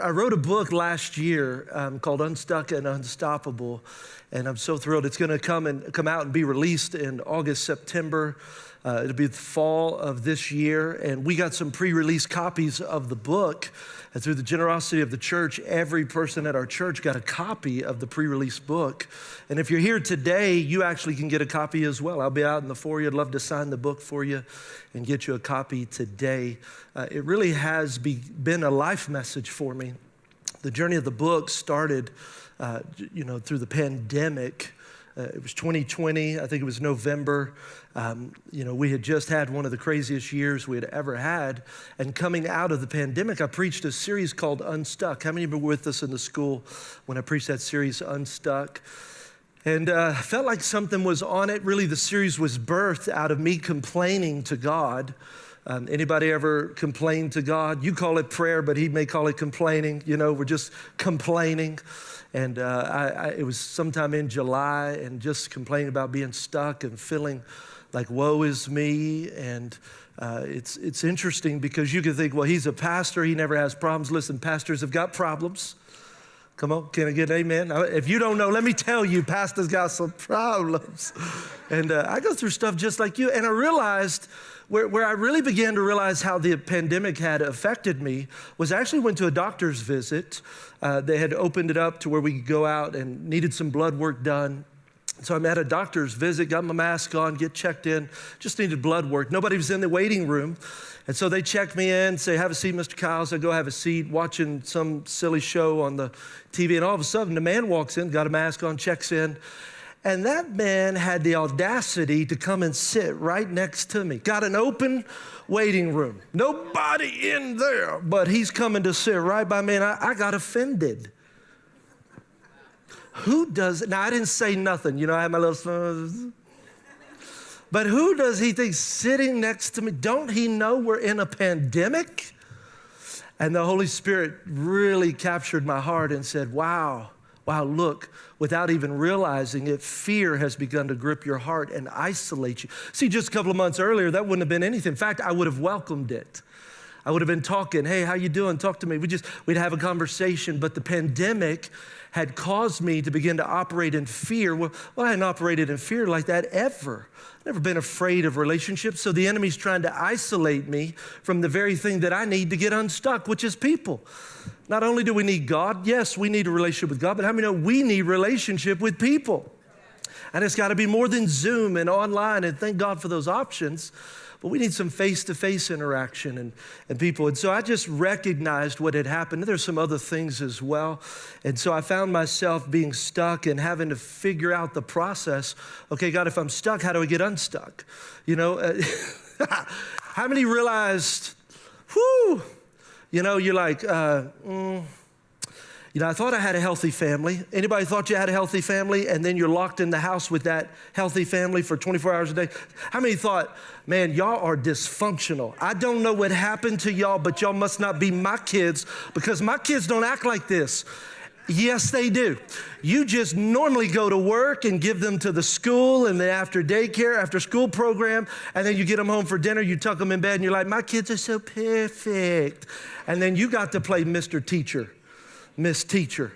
I wrote a book last year called Unstuck and Unstoppable, and I'm so thrilled. It's going to come out and be released in August, September. It'll be the fall of this year, and we got some pre-release copies of the book. And through the generosity of the church, every person at our church got a copy of the pre-release book. And if you're here today, you actually can get a copy as well. I'll be out in the foyer. I'd love to sign the book for you and get you a copy today. It really has been a life message for me. The journey of the book started, through the pandemic. It was 2020, I think it was November. We had just had one of the craziest years we had ever had. And coming out of the pandemic, I preached a series called Unstuck. How many were with us in the school when I preached that series, Unstuck? And I felt like something was on it. Really, the series was birthed out of me complaining to God. Anybody ever complained to God? You call it prayer, but he may call it complaining. We're just complaining. And it was sometime in July and just complaining about being stuck and feeling like woe is me. And it's interesting because you can think, well, he's a pastor. He never has problems. Listen, pastors have got problems. Come on, can I get an amen? If you don't know, let me tell you, pastors got some problems. And I go through stuff just like you. And I realized where I really began to realize how the pandemic had affected me was I actually went to a doctor's visit. They had opened it up to where we could go out and needed some blood work done. So I'm at a doctor's visit, got my mask on, get checked in, just needed blood work. Nobody was in the waiting room. And so they checked me in, say, have a seat, Mr. Kyle. So I go have a seat, watching some silly show on the TV. And all of a sudden, the man walks in, got a mask on, checks in. And that man had the audacity to come and sit right next to me. Got an open waiting room. Nobody in there, but he's coming to sit right by me, and I got offended. Who does it? Now, I didn't say nothing. I had my little... But who does he think sitting next to me? Don't he know we're in a pandemic? And the Holy Spirit really captured my heart and said, wow, look, without even realizing it, fear has begun to grip your heart and isolate you. See, just a couple of months earlier, that wouldn't have been anything. In fact, I would have welcomed it. I would have been talking, hey, how you doing? Talk to me. We'd have a conversation, but the pandemic had caused me to begin to operate in fear. Well, I hadn't operated in fear like that ever. Never been afraid of relationships, so the enemy's trying to isolate me from the very thing that I need to get unstuck, which is people. Not only do we need God, yes, we need a relationship with God, but how many know we need relationship with people? And it's got to be more than Zoom and online, and thank God for those options. But we need some face-to-face interaction and people. And so I just recognized what had happened. There's some other things as well. And so I found myself being stuck and having to figure out the process. Okay, God, if I'm stuck, how do I get unstuck? How many realized, you're like, I thought I had a healthy family. Anybody thought you had a healthy family and then you're locked in the house with that healthy family for 24 hours a day? How many thought, man, y'all are dysfunctional. I don't know what happened to y'all, but y'all must not be my kids because my kids don't act like this. Yes, they do. You just normally go to work and give them to the school and the after daycare, after school program, and then you get them home for dinner, you tuck them in bed and you're like, my kids are so perfect. And then you got to play Mr. Teacher. Miss Teacher.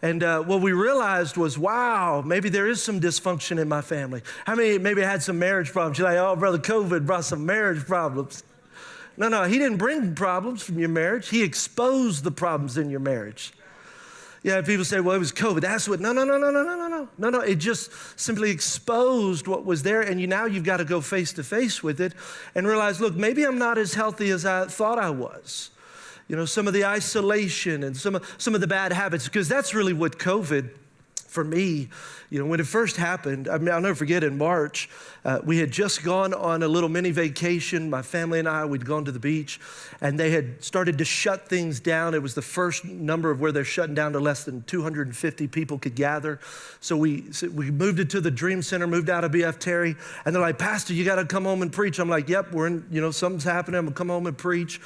And what we realized was, wow, maybe there is some dysfunction in my family. How many maybe had some marriage problems? You're like, oh, Brother COVID brought some marriage problems. No, he didn't bring problems from your marriage. He exposed the problems in your marriage. Yeah, people say, well, it was COVID. That's what, no. It just simply exposed what was there. And now you've got to go face to face with it and realize, look, maybe I'm not as healthy as I thought I was. Some of the isolation and some of the bad habits, because that's really what COVID, for me, when it first happened, I'll never forget in March, we had just gone on a little mini vacation. My family and I, we'd gone to the beach, and they had started to shut things down. It was the first number of where they're shutting down to less than 250 people could gather. So we moved it to the Dream Center, moved out of BF Terry, and they're like, Pastor, you got to come home and preach. I'm like, yep, we're in, something's happening. I'm going to come home and preach.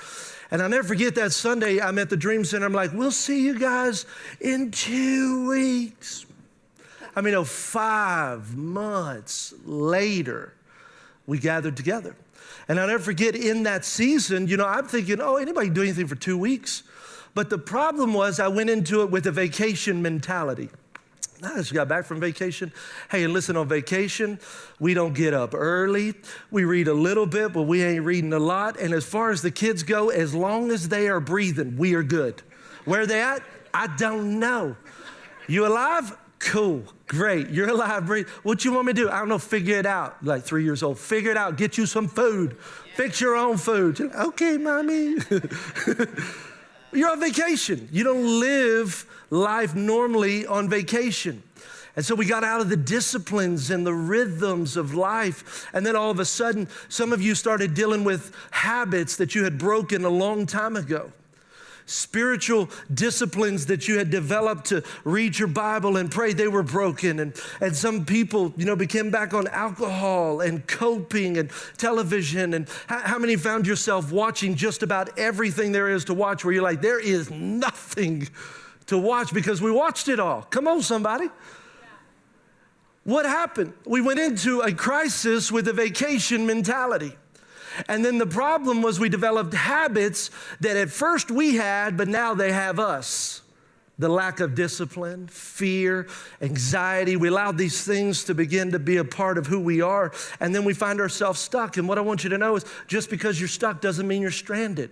And I'll never forget that Sunday, I'm at the Dream Center. I'm like, we'll see you guys in 2 weeks. 5 months later, we gathered together. And I'll never forget in that season, I'm thinking, oh, anybody do anything for 2 weeks? But the problem was I went into it with a vacation mentality. I just got back from vacation. Hey, and listen, on vacation, we don't get up early. We read a little bit, but we ain't reading a lot. And as far as the kids go, as long as they are breathing, we are good. Where are they at? I don't know. You alive? Cool, great. You're alive, breathe. What you want me to do? I don't know, figure it out. Like 3 years old, figure it out. Get you some food. Fix your own food. Okay, mommy. You're on vacation. You don't live life normally on vacation. And so we got out of the disciplines and the rhythms of life. And then all of a sudden, some of you started dealing with habits that you had broken a long time ago. Spiritual disciplines that you had developed to read your Bible and pray, they were broken. And some people, became back on alcohol and coping and television. And how many found yourself watching just about everything there is to watch where you're like, there is nothing to watch because we watched it all? Come on, somebody. What happened? We went into a crisis with a vacation mentality. And then the problem was we developed habits that at first we had, but now they have us. The lack of discipline, fear, anxiety. We allowed these things to begin to be a part of who we are. And then we find ourselves stuck. And what I want you to know is just because you're stuck doesn't mean you're stranded.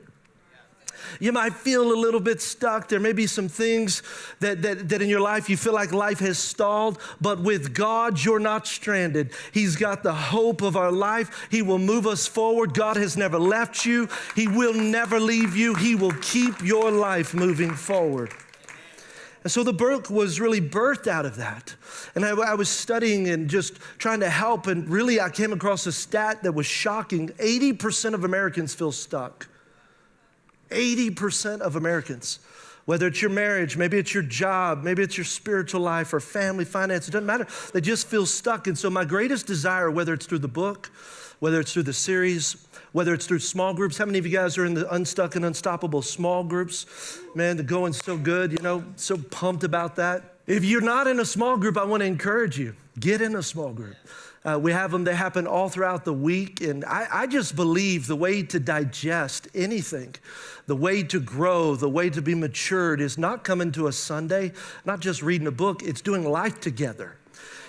You might feel a little bit stuck. There may be some things that in your life you feel like life has stalled, but with God, you're not stranded. He's got the hope of our life. He will move us forward. God has never left you. He will never leave you. He will keep your life moving forward. And so the book was really birthed out of that. And I was studying and just trying to help, and really I came across a stat that was shocking. 80% of Americans feel stuck. 80% of Americans, whether it's your marriage, maybe it's your job, maybe it's your spiritual life or family, finance, it doesn't matter. They just feel stuck. And so my greatest desire, whether it's through the book, whether it's through the series, whether it's through small groups. How many of you guys are in the Unstuck and Unstoppable small groups? Man, the going's so good, so pumped about that. If you're not in a small group, I want to encourage you, get in a small group. We have them, they happen all throughout the week. And I just believe the way to digest anything, the way to grow, the way to be matured is not coming to a Sunday, not just reading a book, it's doing life together.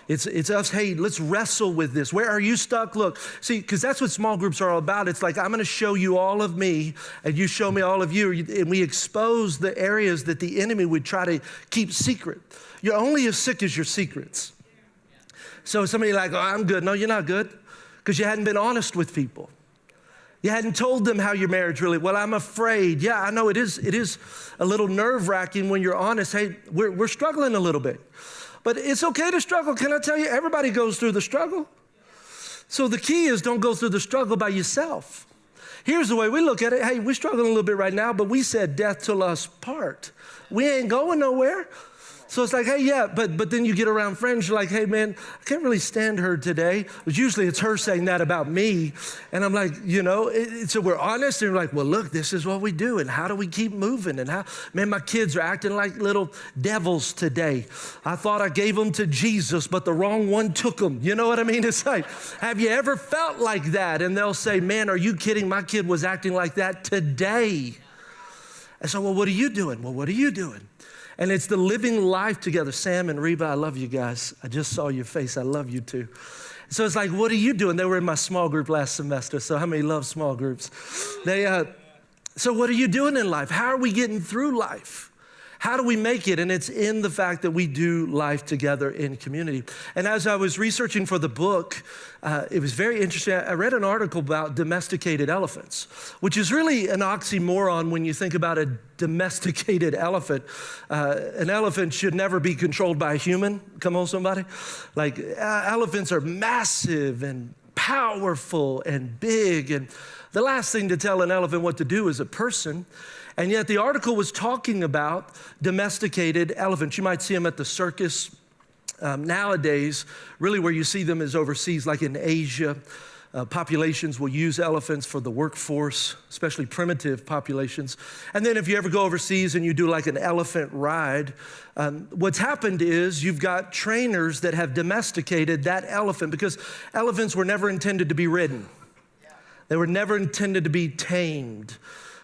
It's us, hey, let's wrestle with this. Where are you stuck? Look, see, because that's what small groups are all about. It's like, I'm going to show you all of me, and you show me all of you. And we expose the areas that the enemy would try to keep secret. You're only as sick as your secrets. So somebody like, oh, I'm good. No, you're not good, because you hadn't been honest with people. You hadn't told them how your marriage really, well, I'm afraid. Yeah, I know it is a little nerve-wracking when you're honest. Hey, we're struggling a little bit. But it's okay to struggle. Can I tell you, everybody goes through the struggle. So the key is don't go through the struggle by yourself. Here's the way we look at it. Hey, we're struggling a little bit right now, but we said death till us part. We ain't going nowhere. So it's like, hey, yeah, but then you get around friends, you're like, hey, man, I can't really stand her today. But usually it's her saying that about me. And I'm like, so we're honest, and we're like, well, look, this is what we do, and how do we keep moving? And man, my kids are acting like little devils today. I thought I gave them to Jesus, but the wrong one took them. You know what I mean? It's like, have you ever felt like that? And they'll say, man, are you kidding? My kid was acting like that today. And so, well, what are you doing? Well, what are you doing? And it's the living life together. Sam and Reba, I love you guys. I just saw your face. I love you too. So it's like, what are you doing? They were in my small group last semester. So how many love small groups? So what are you doing in life? How are we getting through life? How do we make it? And it's in the fact that we do life together in community. And as I was researching for the book, it was very interesting. I read an article about domesticated elephants, which is really an oxymoron when you think about a domesticated elephant. An elephant should never be controlled by a human. Come on, somebody. Like elephants are massive and powerful and big. And the last thing to tell an elephant what to do is a person. And yet the article was talking about domesticated elephants. You might see them at the circus. Nowadays, really where you see them is overseas, like in Asia. Populations will use elephants for the workforce, especially primitive populations. And then if you ever go overseas and you do like an elephant ride, what's happened is you've got trainers that have domesticated that elephant, because elephants were never intended to be ridden. They were never intended to be tamed.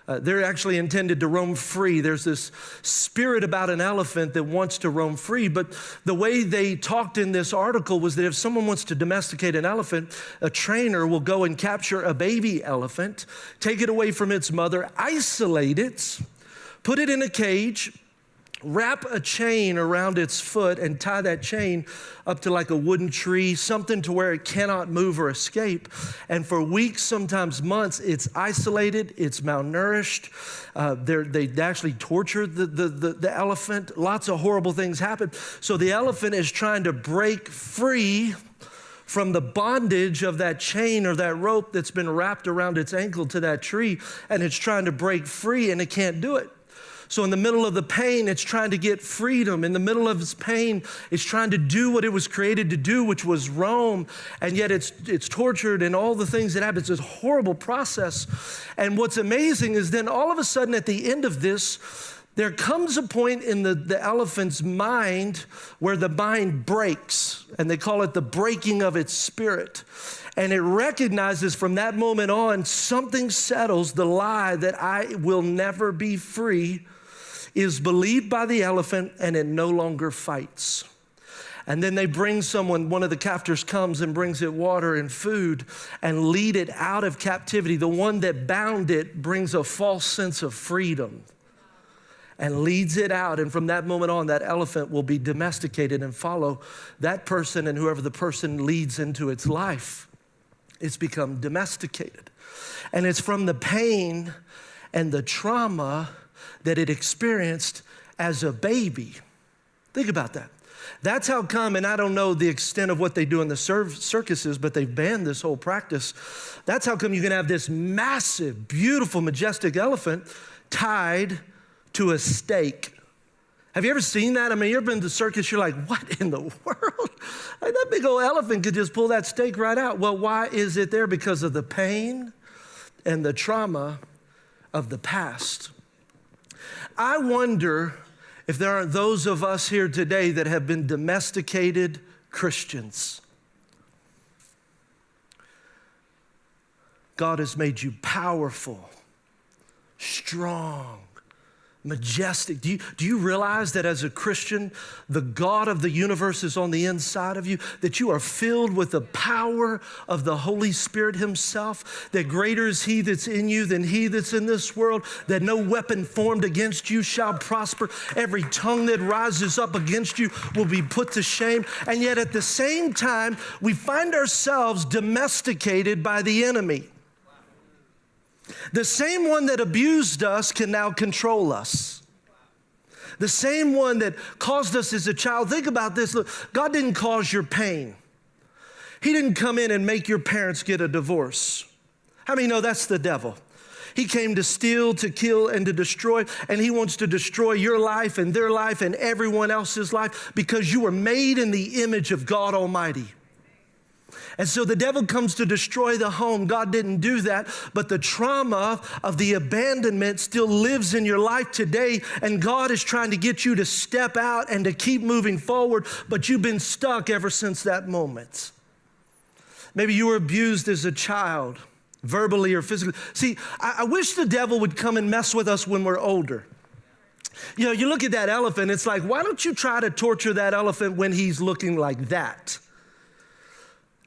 They're actually intended to roam free. There's this spirit about an elephant that wants to roam free. But the way they talked in this article was that if someone wants to domesticate an elephant, a trainer will go and capture a baby elephant, take it away from its mother, isolate it, put it in a cage, wrap a chain around its foot and tie that chain up to like a wooden tree, something to where it cannot move or escape. And for weeks, sometimes months, it's isolated, it's malnourished. They actually torture the elephant. Lots of horrible things happen. So the elephant is trying to break free from the bondage of that chain or that rope that's been wrapped around its ankle to that tree, and it's trying to break free and it can't do it. So in the middle of the pain, it's trying to get freedom. In the middle of its pain, it's trying to do what it was created to do, which was roam, and yet it's tortured and all the things that happen. It's this horrible process. And what's amazing is then all of a sudden at the end of this, there comes a point in the elephant's mind where the mind breaks, and they call it the breaking of its spirit. And it recognizes from that moment on, something settles. The lie that I will never be free is believed by the elephant, and it no longer fights. And then they bring someone, one of the captors comes and brings it water and food and lead it out of captivity. The one that bound it brings a false sense of freedom and leads it out. And from that moment on, that elephant will be domesticated and follow that person and whoever the person leads into its life. It's become domesticated. And it's from the pain and the trauma that it experienced as a baby. Think about that. That's how come, and I don't know the extent of what they do in the circuses, but they've banned this whole practice. That's how come you can have this massive, beautiful, majestic elephant tied to a stake. Have you ever seen that? I mean, you've been to the circus, you're like, what in the world? Like, that big old elephant could just pull that stake right out. Well, why is it there? Because of the pain and the trauma of the past. I wonder if there aren't those of us here today that have been domesticated Christians. God has made you powerful, strong, majestic. Do you realize that as a Christian, the God of the universe is on the inside of you, that you are filled with the power of the Holy Spirit himself, that greater is he that's in you than he that's in this world, that no weapon formed against you shall prosper. Every tongue that rises up against you will be put to shame. And yet at the same time, we find ourselves domesticated by the enemy. The same one that abused us can now control us. The same one that caused us as a child. Think about this. Look, God didn't cause your pain. He didn't come in and make your parents get a divorce. How many know that's the devil? He came to steal, to kill, and to destroy, and he wants to destroy your life and their life and everyone else's life because you were made in the image of God Almighty. And so the devil comes to destroy the home. God didn't do that, but the trauma of the abandonment still lives in your life today, and God is trying to get you to step out and to keep moving forward, but you've been stuck ever since that moment. Maybe you were abused as a child, verbally or physically. See, I wish the devil would come and mess with us when we're older. You know, you look at that elephant, it's like, why don't you try to torture that elephant when he's looking like that?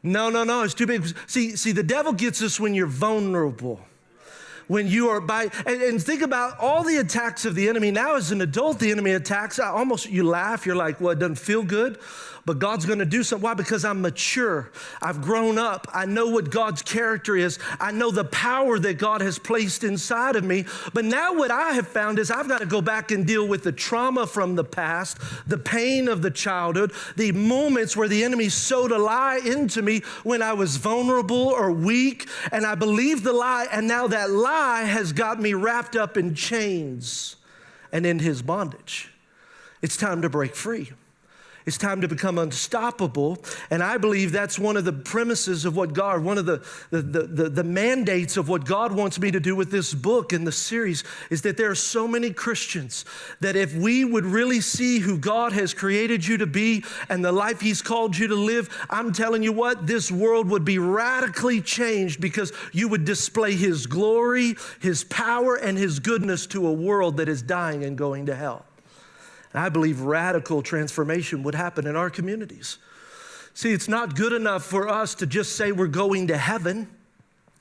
No, it's too big. See, the devil gets us when you're vulnerable. When you are and think about all the attacks of the enemy. Now as an adult, the enemy attacks. You laugh. You're like, well, it doesn't feel good, but God's going to do something. Why? Because I'm mature. I've grown up. I know what God's character is. I know the power that God has placed inside of me. But now what I have found is I've got to go back and deal with the trauma from the past, the pain of the childhood, the moments where the enemy sowed a lie into me when I was vulnerable or weak, and I believed the lie, and now that lie has got me wrapped up in chains and in his bondage. It's time to break free. It's time to become unstoppable. And I believe that's one of the premises of what God, one of the mandates of what God wants me to do with this book and the series, is that there are so many Christians that if we would really see who God has created you to be and the life He's called you to live, I'm telling you what, this world would be radically changed because you would display His glory, His power, and His goodness to a world that is dying and going to hell. And I believe radical transformation would happen in our communities. See, it's not good enough for us to just say we're going to heaven.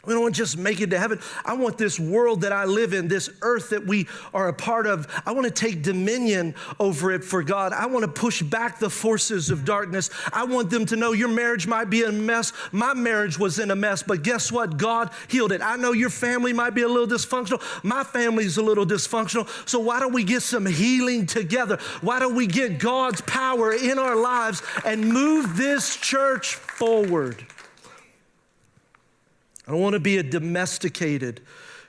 We don't want to just make it to heaven. I want this world that I live in, this earth that we are a part of, I want to take dominion over it for God. I want to push back the forces of darkness. I want them to know your marriage might be a mess. My marriage was in a mess, but guess what? God healed it. I know your family might be a little dysfunctional. My family's a little dysfunctional. So why don't we get some healing together? Why don't we get God's power in our lives and move this church forward? I don't want to be a domesticated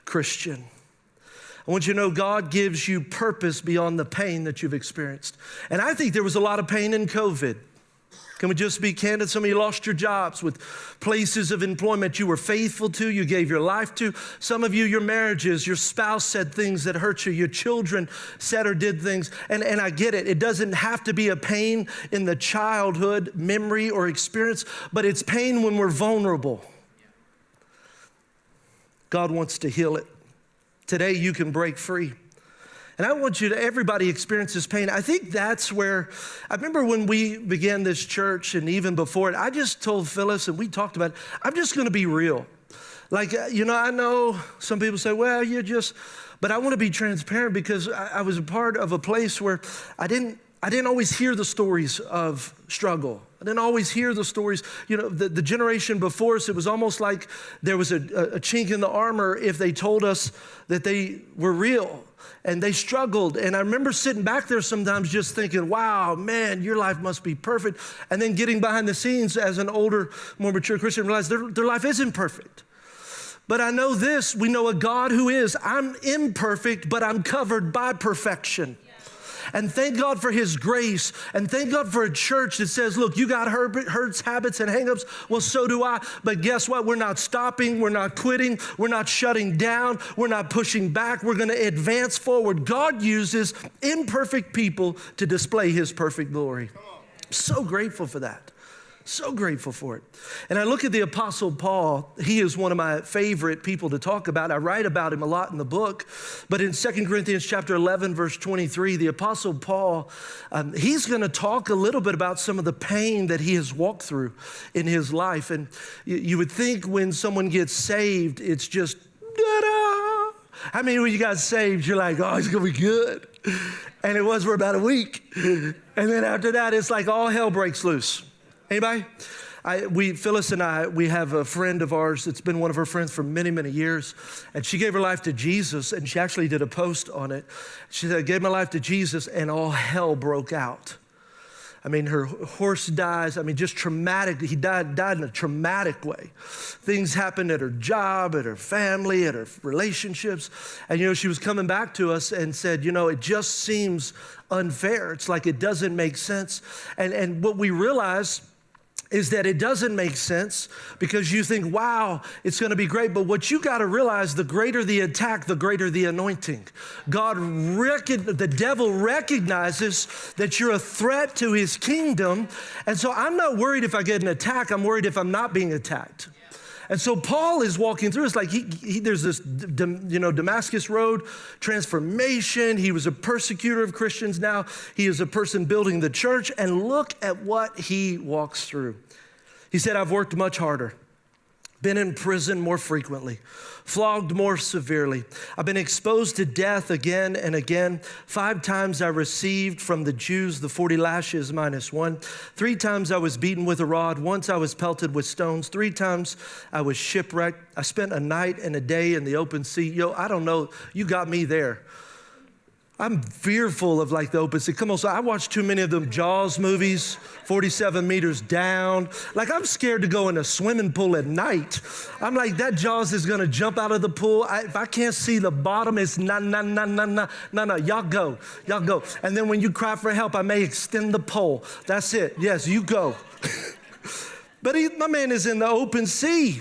Christian. I want you to know God gives you purpose beyond the pain that you've experienced. And I think there was a lot of pain in COVID. Can we just be candid? Some of you lost your jobs with places of employment you were faithful to, you gave your life to. Some of you, your marriages, your spouse said things that hurt you. Your children said or did things. And I get it. It doesn't have to be a pain in the childhood memory or experience, but it's pain when we're vulnerable. God wants to heal it. Today you can break free. And I want you to, everybody experiences pain. I think that's where, I remember when we began this church and even before it, I just told Phyllis and we talked about it, I'm just gonna be real. Like, I know some people say, well, but I wanna be transparent because I was a part of a place where I didn't always hear the stories of struggle. I didn't always hear the stories. The generation before us, it was almost like there was a chink in the armor if they told us that they were real and they struggled. And I remember sitting back there sometimes just thinking, wow, man, your life must be perfect. And then getting behind the scenes as an older, more mature Christian, realize their life isn't perfect. But I know this, we know a God who is, I'm imperfect, but I'm covered by perfection. And thank God for His grace. And thank God for a church that says, look, you got hurts, habits, and hangups. Well, so do I. But guess what? We're not stopping. We're not quitting. We're not shutting down. We're not pushing back. We're going to advance forward. God uses imperfect people to display His perfect glory. I'm so grateful for that. So grateful for it. And I look at the Apostle Paul. He is one of my favorite people to talk about. I write about him a lot in the book. But in 2 Corinthians chapter 11, verse 23, the Apostle Paul, he's going to talk a little bit about some of the pain that he has walked through in his life. And you would think when someone gets saved, it's just, da-da. How many of you got saved, you're like, oh, it's going to be good. And it was for about a week. And then after that, it's like all hell breaks loose. Anybody? Phyllis and I, we have a friend of ours that's been one of her friends for many, many years. And she gave her life to Jesus, and she actually did a post on it. She said, I gave my life to Jesus, and all hell broke out. I mean, her horse dies. I mean, just traumatic. He died in a traumatic way. Things happened at her job, at her family, at her relationships. And, she was coming back to us and said, it just seems unfair. It's like it doesn't make sense. And what we realized is that it doesn't make sense because you think, wow, it's going to be great. But what you got to realize, the greater the attack, the greater the anointing. The devil recognizes that you're a threat to his kingdom. And so I'm not worried if I get an attack. I'm worried if I'm not being attacked. And so Paul is walking through. It's like there's this, Damascus Road transformation. He was a persecutor of Christians. Now he is a person building the church. And look at what he walks through. He said, I've worked much harder, been in prison more frequently, flogged more severely. I've been exposed to death again and again. 5 times I received from the Jews the 40 lashes minus 1. 3 times I was beaten with a rod. Once I was pelted with stones. 3 times I was shipwrecked. I spent a night and a day in the open sea. I don't know, you got me there. I'm fearful of like the open sea. Come on, so I watch too many of them Jaws movies, 47 meters down. Like I'm scared to go in a swimming pool at night. I'm like, that Jaws is gonna jump out of the pool. If I can't see the bottom, it's no, y'all go. And then when you cry for help, I may extend the pole. That's it, yes, you go. But my man is in the open sea.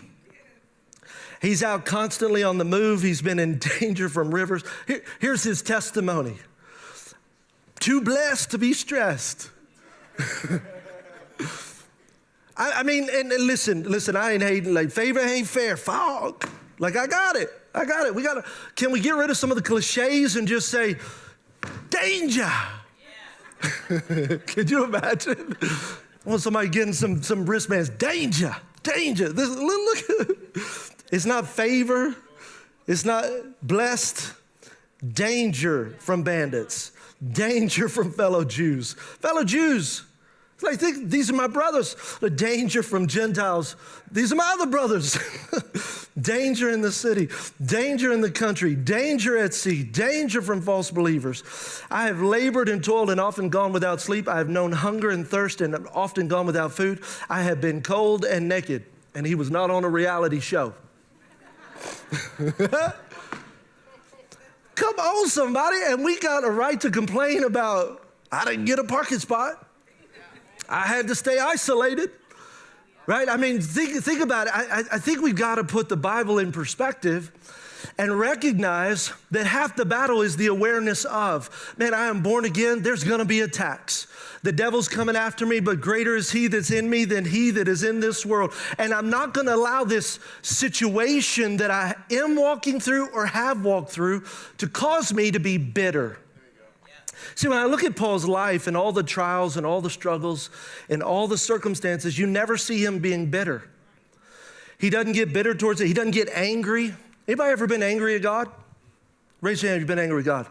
He's out constantly on the move. He's been in danger from rivers. Here's his testimony. Too blessed to be stressed. I mean, and listen, I ain't hating. Like, favor ain't fair. Fog. Like, I got it. Can we get rid of some of the cliches and just say, danger? Yeah. Could you imagine? I want somebody getting some wristbands. Danger. Look. It's not favor. It's not blessed. Danger from bandits. Danger from fellow Jews. It's like, these are my brothers. The danger from Gentiles. These are my other brothers. Danger in the city. Danger in the country. Danger at sea. Danger from false believers. I have labored and toiled and often gone without sleep. I have known hunger and thirst and often gone without food. I have been cold and naked. And he was not on a reality show. Come on, somebody. And we got a right to complain about, I didn't get a parking spot. I had to stay isolated, right? I mean, think about it. I think we've got to put the Bible in perspective and recognize that half the battle is the awareness of, man, I am born again. There's going to be attacks. The devil's coming after me, but greater is he that's in me than he that is in this world. And I'm not going to allow this situation that I am walking through or have walked through to cause me to be bitter. See, when I look at Paul's life and all the trials and all the struggles and all the circumstances, you never see him being bitter. He doesn't get bitter towards it. He doesn't get angry. Anybody ever been angry at God? Raise your hand if you've been angry at God.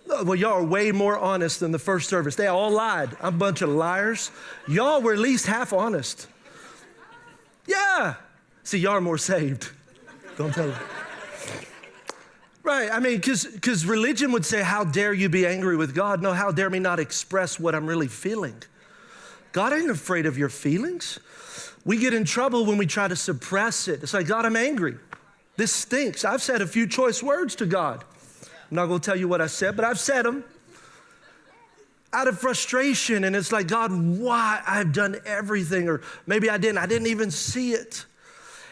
Well, y'all are way more honest than the first service. They all lied. I'm a bunch of liars. Y'all were at least half honest. Yeah. See, y'all are more saved. Don't tell them. Right, I mean, because religion would say, how dare you be angry with God? No, how dare me not express what I'm really feeling? God ain't afraid of your feelings. We get in trouble when we try to suppress it. It's like, God, I'm angry. This stinks. I've said a few choice words to God. I'm not going to tell you what I said, but I've said them out of frustration. And it's like, God, why? I've done everything. Or maybe I didn't even see it.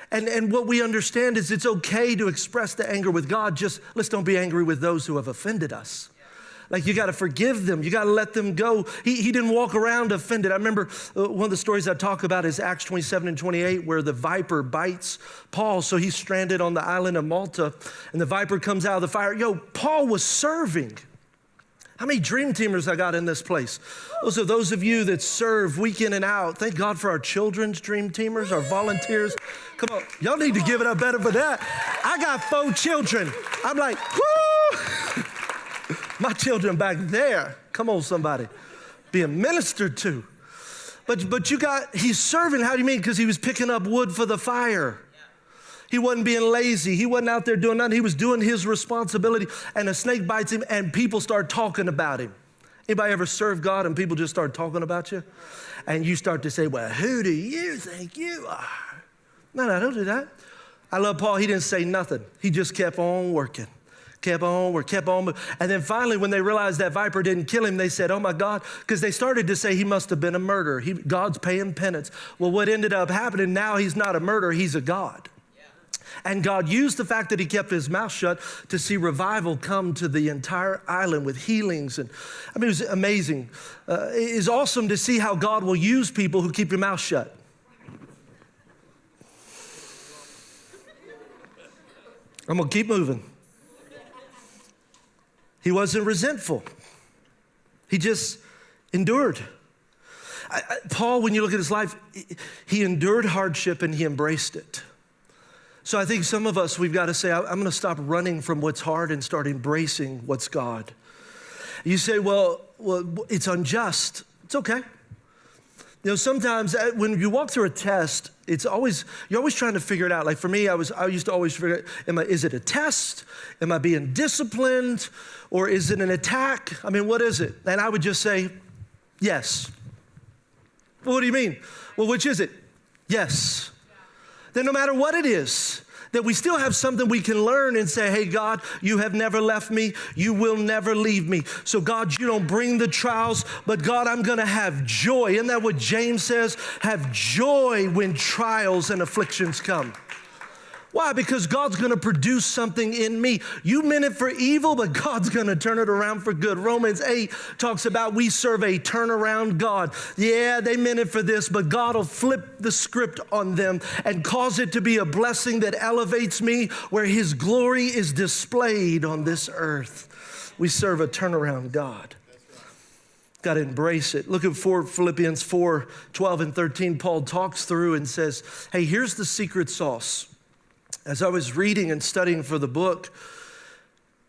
And what we understand is it's okay to express the anger with God. Just let's don't be angry with those who have offended us. Like, you got to forgive them. You got to let them go. He didn't walk around offended. I remember one of the stories I talk about is Acts 27 and 28, where the viper bites Paul. So he's stranded on the island of Malta, and the viper comes out of the fire. Paul was serving. How many dream teamers I got in this place? Also, those of you that serve week in and out, thank God for our children's dream teamers, our volunteers. Come on, y'all need to give it up better for that. I got 4 children. I'm like, whoo! My children back there. Come on, somebody. Being ministered to. But he's serving, how do you mean? Because he was picking up wood for the fire. He wasn't being lazy. He wasn't out there doing nothing. He was doing his responsibility. And a snake bites him and people start talking about him. Anybody ever serve God and people just start talking about you? And you start to say, well, who do you think you are? No, don't do that. I love Paul. He didn't say nothing. He just kept on working. Kept on. And then finally, when they realized that viper didn't kill him, they said, oh my God, because they started to say he must have been a murderer. God's paying penance. Well, what ended up happening, now he's not a murderer, he's a God. And God used the fact that he kept his mouth shut to see revival come to the entire island with healings. And I mean, it was amazing. It's awesome to see how God will use people who keep your mouth shut. I'm going to keep moving. He wasn't resentful. He just endured. Paul, when you look at his life, he endured hardship and he embraced it. So I think some of us, we've got to say, I'm going to stop running from what's hard and start embracing what's God. You say, well, it's unjust. It's okay. You know, sometimes when you walk through a test, you're always trying to figure it out. Like for me, I used to always figure out, is it a test? Am I being disciplined? Or is it an attack? I mean, what is it? And I would just say, yes. Well, what do you mean? Well, which is it? Yes. Then no matter what it is, that we still have something we can learn and say, hey, God, you have never left me. You will never leave me. So God, you don't bring the trials, but God, I'm going to have joy. Isn't that what James says? Have joy when trials and afflictions come. Why? Because God's going to produce something in me. You meant it for evil, but God's going to turn it around for good. Romans 8 talks about we serve a turnaround God. Yeah, they meant it for this, but God will flip the script on them and cause it to be a blessing that elevates me where his glory is displayed on this earth. We serve a turnaround God. Got to embrace it. Look at Philippians 4, 12 and 13. Paul talks through and says, hey, here's the secret sauce. As I was reading and studying for the book,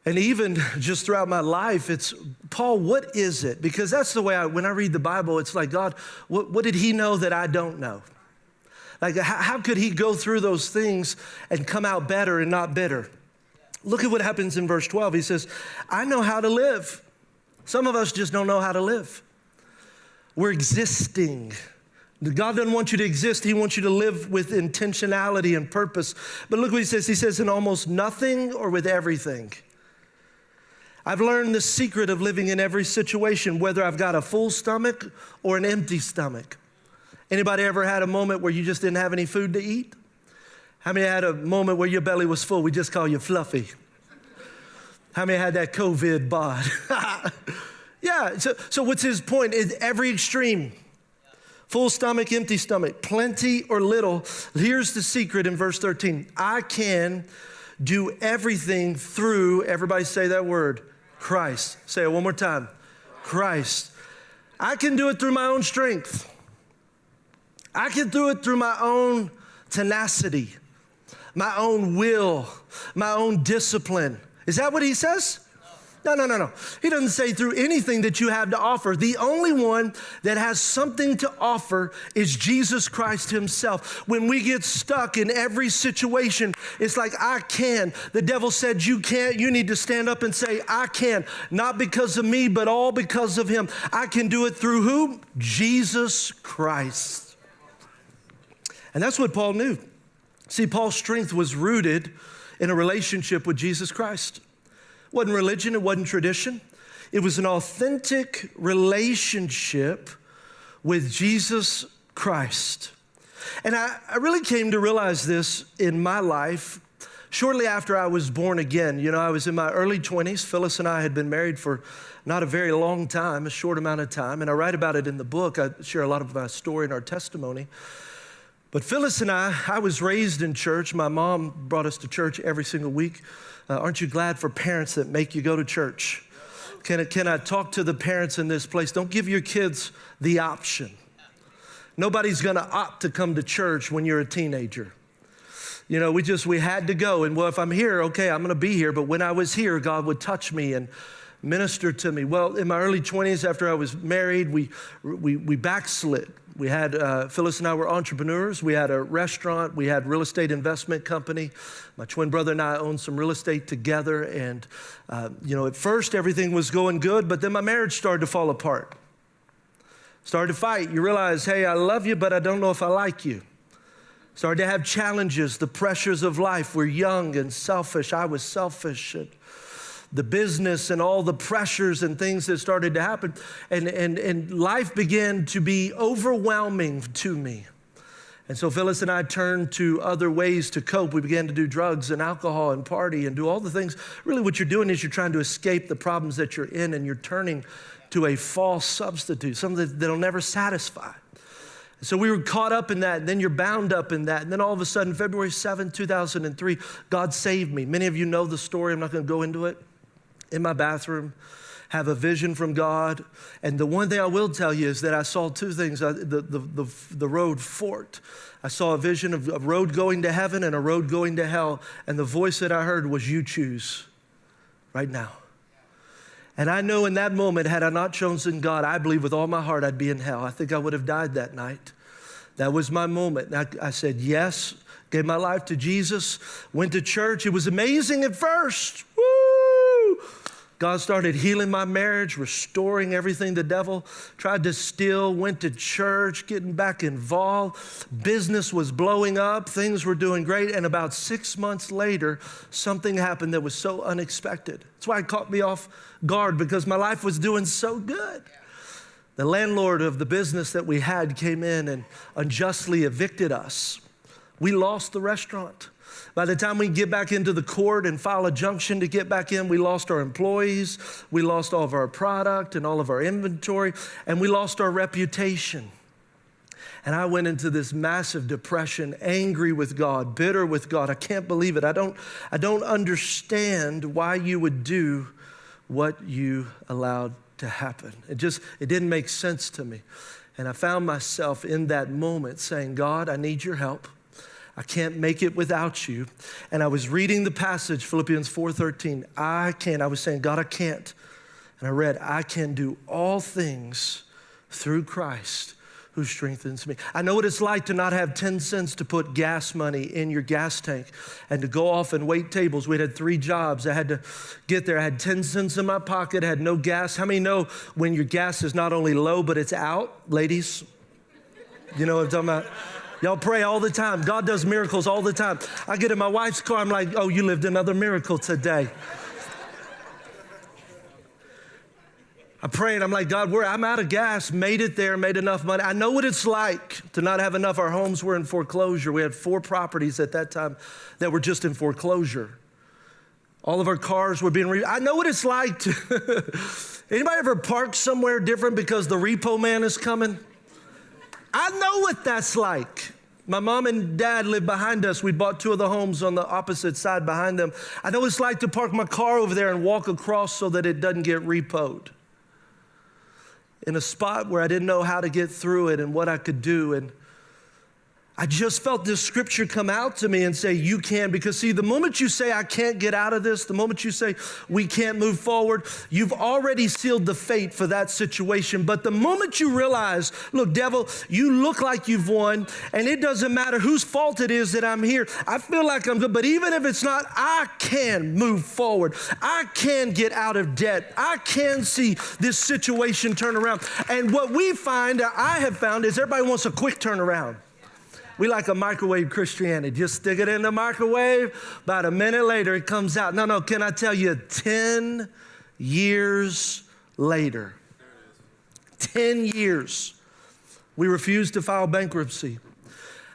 and even just throughout my life, it's, Paul, what is it? Because that's the way when I read the Bible, it's like, God, what did he know that I don't know? Like, how could he go through those things and come out better and not bitter? Look at what happens in verse 12. He says, I know how to live. Some of us just don't know how to live. We're existing. God doesn't want you to exist. He wants you to live with intentionality and purpose. But look what he says. He says, in almost nothing or with everything. I've learned the secret of living in every situation, whether I've got a full stomach or an empty stomach. Anybody ever had a moment where you just didn't have any food to eat? How many had a moment where your belly was full? We just call you fluffy. How many had that COVID bod? Yeah, so what's his point? Is every extreme. Full stomach, empty stomach, plenty or little. Here's the secret in verse 13. I can do everything through, everybody say that word, Christ. Say it one more time. Christ. I can do it through my own strength. I can do it through my own tenacity, my own will, my own discipline. Is that what he says? No. He doesn't say through anything that you have to offer. The only one that has something to offer is Jesus Christ himself. When we get stuck in every situation, it's like, I can. The devil said, you can't. You need to stand up and say, I can. Not because of me, but all because of him. I can do it through who? Jesus Christ. And that's what Paul knew. See, Paul's strength was rooted in a relationship with Jesus Christ. It wasn't religion, it wasn't tradition. It was an authentic relationship with Jesus Christ. And I really came to realize this in my life shortly after I was born again. You know, I was in my early 20s. Phyllis and I had been married for not a very long time, a short amount of time. And I write about it in the book. I share a lot of my story and our testimony. But Phyllis and I was raised in church. My mom brought us to church every single week. Aren't you glad for parents that make you go to church? Can I talk to the parents in this place? Don't give your kids the option. Nobody's gonna opt to come to church when you're a teenager. You know, we had to go. And well, if I'm here, okay, I'm gonna be here. But when I was here, God would touch me and minister to me. Well, in my early 20s, after I was married, we backslid. We had, Phyllis and I were entrepreneurs. We had a restaurant. We had a real estate investment company. My twin brother and I owned some real estate together. And, you know, at first everything was going good, but then my marriage started to fall apart. Started to fight. You realize, hey, I love you, but I don't know if I like you. Started to have challenges, the pressures of life. We're young and selfish. I was selfish. And the business and all the pressures and things that started to happen. And life began to be overwhelming to me. And so Phyllis and I turned to other ways to cope. We began to do drugs and alcohol and party and do all the things. Really what you're doing is you're trying to escape the problems that you're in, and you're turning to a false substitute, something that'll never satisfy. So we were caught up in that, and then you're bound up in that. And then all of a sudden, February 7, 2003, God saved me. Many of you know the story. I'm not going to go into it. In my bathroom, have a vision from God. And the one thing I will tell you is that I saw two things. The road forked. I saw a vision of a road going to heaven and a road going to hell. And the voice that I heard was, you choose right now. And I know in that moment, had I not chosen God, I believe with all my heart I'd be in hell. I think I would have died that night. That was my moment. I said yes, gave my life to Jesus, went to church. It was amazing at first. Woo! God started healing my marriage, restoring everything the devil tried to steal, went to church, getting back involved. Business was blowing up. Things were doing great. And about 6 months later, something happened that was so unexpected. That's why it caught me off guard, because my life was doing so good. The landlord of the business that we had came in and unjustly evicted us. We lost the restaurant. By the time we get back into the court and file a junction to get back in, we lost our employees, we lost all of our product and all of our inventory, and we lost our reputation. And I went into this massive depression, angry with God, bitter with God. I can't believe it. I don't understand why you would do what you allowed to happen. It didn't make sense to me. And I found myself in that moment saying, God, I need your help. I can't make it without you. And I was reading the passage, Philippians 4:13. I was saying, God, I can't. And I read, I can do all things through Christ who strengthens me. I know what it's like to not have 10 cents to put gas money in your gas tank and to go off and wait tables. We had 3 jobs. I had to get there. I had 10 cents in my pocket, I had no gas. How many know when your gas is not only low, but it's out? Ladies, you know what I'm talking about? Y'all pray all the time. God does miracles all the time. I get in my wife's car, I'm like, oh, you lived another miracle today. I pray and I'm like, God, I'm out of gas, made it there, made enough money. I know what it's like to not have enough. Our homes were in foreclosure. We had 4 properties at that time that were just in foreclosure. All of our cars were being I know what it's like to, anybody ever park somewhere different because the repo man is coming? I know what that's like. My mom and dad lived behind us. We bought 2 of the homes on the opposite side behind them. I know what it's like to park my car over there and walk across so that it doesn't get repoed. In a spot where I didn't know how to get through it and what I could do. And I just felt this scripture come out to me and say, you can. Because see, the moment you say, I can't get out of this, the moment you say, we can't move forward, you've already sealed the fate for that situation. But the moment you realize, look, devil, you look like you've won, and it doesn't matter whose fault it is that I'm here. I feel like I'm good, but even if it's not, I can move forward. I can get out of debt. I can see this situation turn around. And what we find, I have found, is everybody wants a quick turnaround. We like a microwave Christianity. Just stick it in the microwave. About a minute later, it comes out. No, can I tell you, 10 years later, 10 years, we refused to file bankruptcy.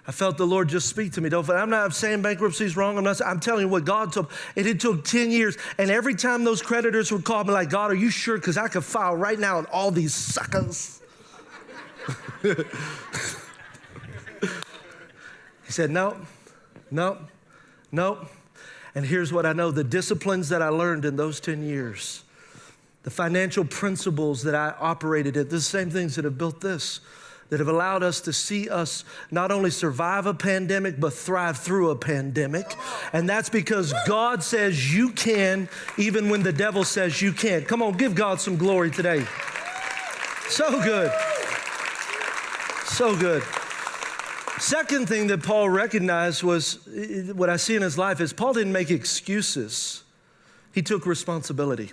I felt the Lord just speak to me. I'm not saying bankruptcy is wrong. I'm telling you what God told me. And it took 10 years. And every time those creditors would call me like, God, are you sure? Because I could file right now on all these suckers. He said, no. And here's what I know, the disciplines that I learned in those 10 years, the financial principles that I operated in, the same things that have built this, that have allowed us to see us not only survive a pandemic, but thrive through a pandemic. And that's because God says you can, even when the devil says you can't. Come on, give God some glory today. So good. So good. Second thing that Paul recognized was, what I see in his life is Paul didn't make excuses. He took responsibility.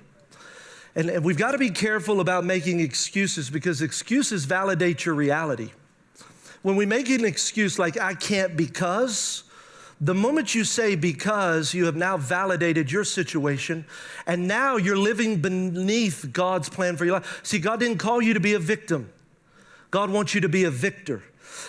And we've got to be careful about making excuses, because excuses validate your reality. When we make an excuse like, I can't because, the moment you say because, you have now validated your situation, and now you're living beneath God's plan for your life. See, God didn't call you to be a victim. God wants you to be a victor.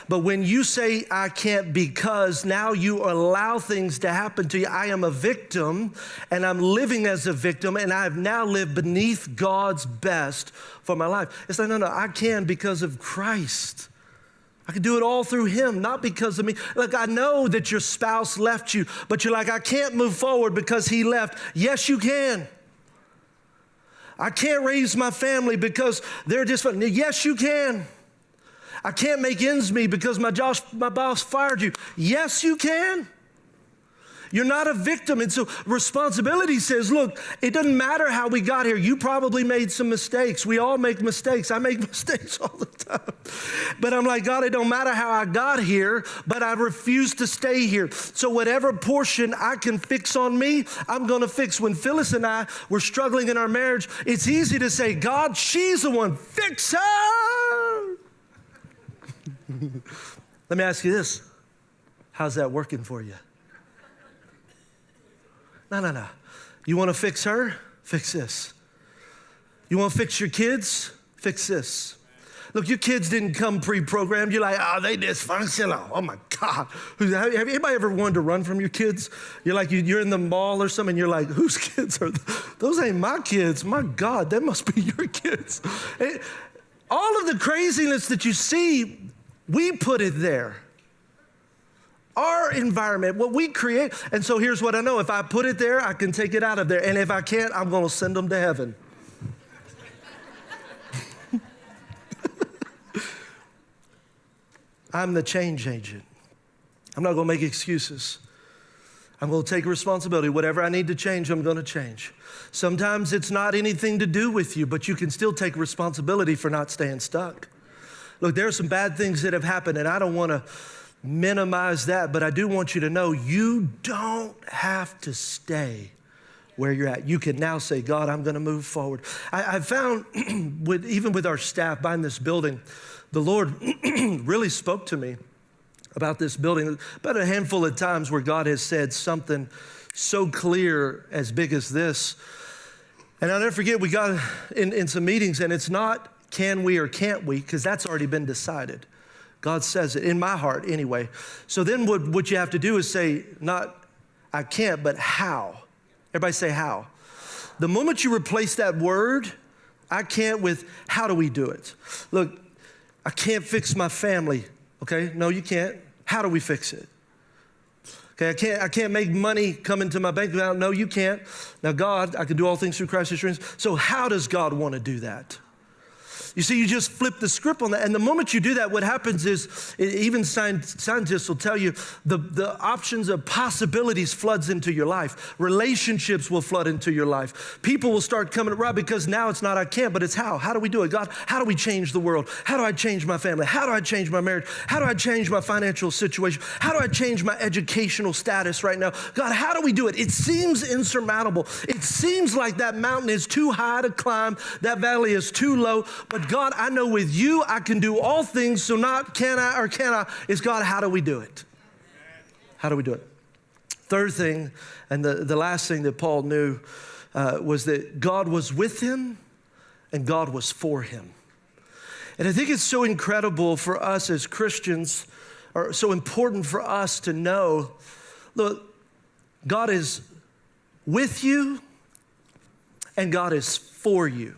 But when you say, I can't because, now you allow things to happen to you. I am a victim, and I'm living as a victim, and I've now lived beneath God's best for my life. It's like, no, I can because of Christ. I can do it all through him, not because of me. Look, I know that your spouse left you, but you're like, I can't move forward because he left. Yes, you can. I can't raise my family because they're dysfunctional. Yes, you can. I can't make ends meet because my boss fired you. Yes, you can. You're not a victim. And so responsibility says, look, it doesn't matter how we got here. You probably made some mistakes. We all make mistakes. I make mistakes all the time. But I'm like, God, it don't matter how I got here, but I refuse to stay here. So whatever portion I can fix on me, I'm going to fix. When Phyllis and I were struggling in our marriage, it's easy to say, God, she's the one. Fix her. Let me ask you this. How's that working for you? No. You want to fix her? Fix this. You want to fix your kids? Fix this. Look, your kids didn't come pre-programmed. You're like, oh, they dysfunctional. Oh, my God. Have anybody ever wanted to run from your kids? You're like, you're in the mall or something, and you're like, whose kids are those? Ain't my kids. My God, that must be your kids. All of the craziness that you see, we put it there. Our environment, what we create. And so here's what I know. If I put it there, I can take it out of there. And if I can't, I'm going to send them to heaven. I'm the change agent. I'm not going to make excuses. I'm going to take responsibility. Whatever I need to change, I'm going to change. Sometimes it's not anything to do with you, but you can still take responsibility for not staying stuck. Look, there are some bad things that have happened, and I don't want to minimize that, but I do want you to know you don't have to stay where you're at. You can now say, God, I'm going to move forward. I found, even with our staff buying this building, the Lord really spoke to me about this building. About a handful of times where God has said something so clear, as big as this. And I'll never forget, we got in some meetings, and it's not can we or can't we, because that's already been decided. God says it, in my heart anyway. So then what you have to do is say, not I can't, but how. Everybody say how. The moment you replace that word, I can't, with how do we do it? Look, I can't fix my family. Okay, no, you can't. How do we fix it? Okay, I can't make money come into my bank account. No, you can't. Now, God, I can do all things through Christ who strengthens. So how does God want to do that? You see, you just flip the script on that. And the moment you do that, what happens is, even scientists will tell you, the options of possibilities floods into your life. Relationships will flood into your life. People will start coming around, because now it's not I can't, but it's how. How do we do it? God, how do we change the world? How do I change my family? How do I change my marriage? How do I change my financial situation? How do I change my educational status right now? God, how do we do it? It seems insurmountable. It seems like that mountain is too high to climb. That valley is too low. But God, I know with you, I can do all things. So not can I or can I, it's God, how do we do it? How do we do it? Third thing, and the last thing that Paul knew was that God was with him and God was for him. And I think it's so incredible for us as Christians, or so important for us to know, look, God is with you and God is for you.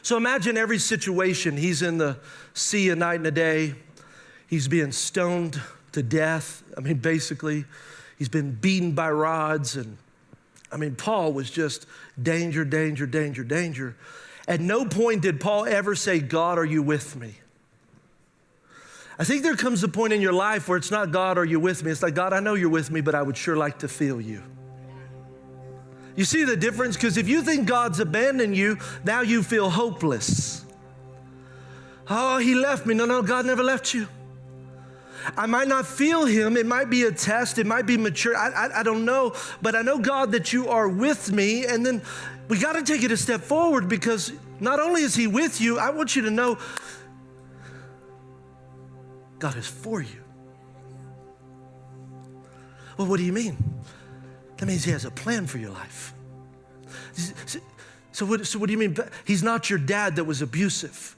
So imagine every situation. He's in the sea a night and a day. He's being stoned to death. I mean, basically, he's been beaten by rods. And I mean, Paul was just danger, danger, danger, danger. At no point did Paul ever say, God, are you with me? I think there comes a point in your life where it's not God, are you with me? It's like, God, I know you're with me, but I would sure like to feel you. You see the difference? Because if you think God's abandoned you, now you feel hopeless. Oh, he left me. No, God never left you. I might not feel him. It might be a test. It might be mature. I don't know. But I know, God, that you are with me. And then we got to take it a step forward, because not only is he with you, I want you to know God is for you. Well, what do you mean? That means he has a plan for your life. So what do you mean? He's not your dad that was abusive.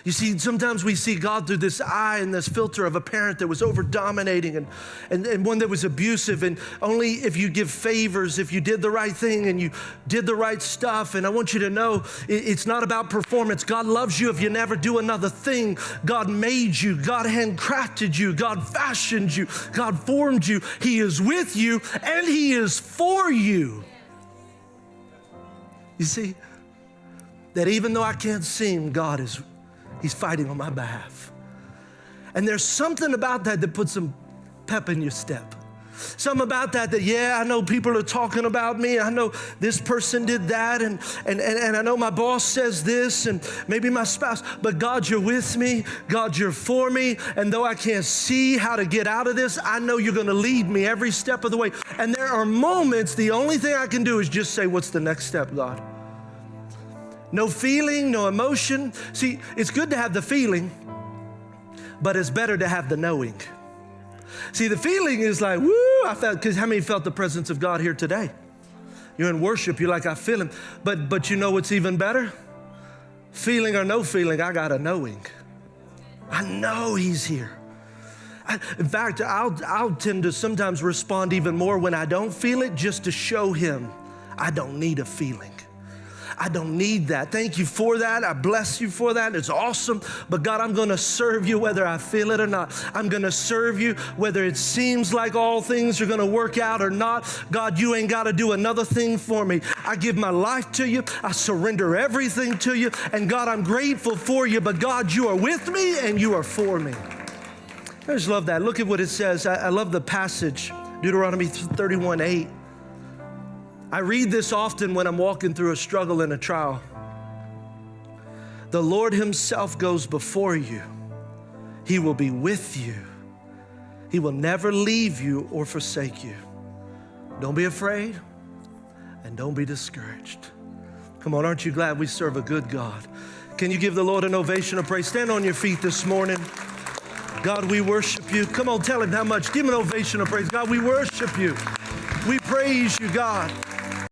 You see, sometimes we see God through this eye and this filter of a parent that was over-dominating and one that was abusive, and only if you give favors, if you did the right thing and you did the right stuff. And I want you to know, it's not about performance. God loves you if you never do another thing. God made you. God handcrafted you. God fashioned you. God formed you. He is with you and he is for you. You see, that even though I can't see him, he's fighting on my behalf. And there's something about that puts some pep in your step. Something about that, yeah, I know people are talking about me. I know this person did that, and I know my boss says this, and maybe my spouse, but God, you're with me. God, you're for me. And though I can't see how to get out of this, I know you're going to lead me every step of the way. And there are moments, the only thing I can do is just say, what's the next step, God? No feeling, no emotion. See, it's good to have the feeling, but it's better to have the knowing. See, the feeling is like, woo, I felt, because how many felt the presence of God here today? You're in worship, you're like, I feel him. But you know what's even better? Feeling or no feeling, I got a knowing. I know he's here. In fact, I'll tend to sometimes respond even more when I don't feel it, just to show him I don't need a feeling. I don't need that. Thank you for that. I bless you for that. It's awesome. But God, I'm going to serve you whether I feel it or not. I'm going to serve you whether it seems like all things are going to work out or not. God, you ain't got to do another thing for me. I give my life to you. I surrender everything to you. And God, I'm grateful for you. But God, you are with me and you are for me. I just love that. Look at what it says. I love the passage, Deuteronomy 31:8. I read this often when I'm walking through a struggle and a trial. The Lord himself goes before you. He will be with you. He will never leave you or forsake you. Don't be afraid and don't be discouraged. Come on, aren't you glad we serve a good God? Can you give the Lord an ovation of praise? Stand on your feet this morning. God, we worship you. Come on, tell him how much. Give him an ovation of praise. God, we worship you. We praise you, God.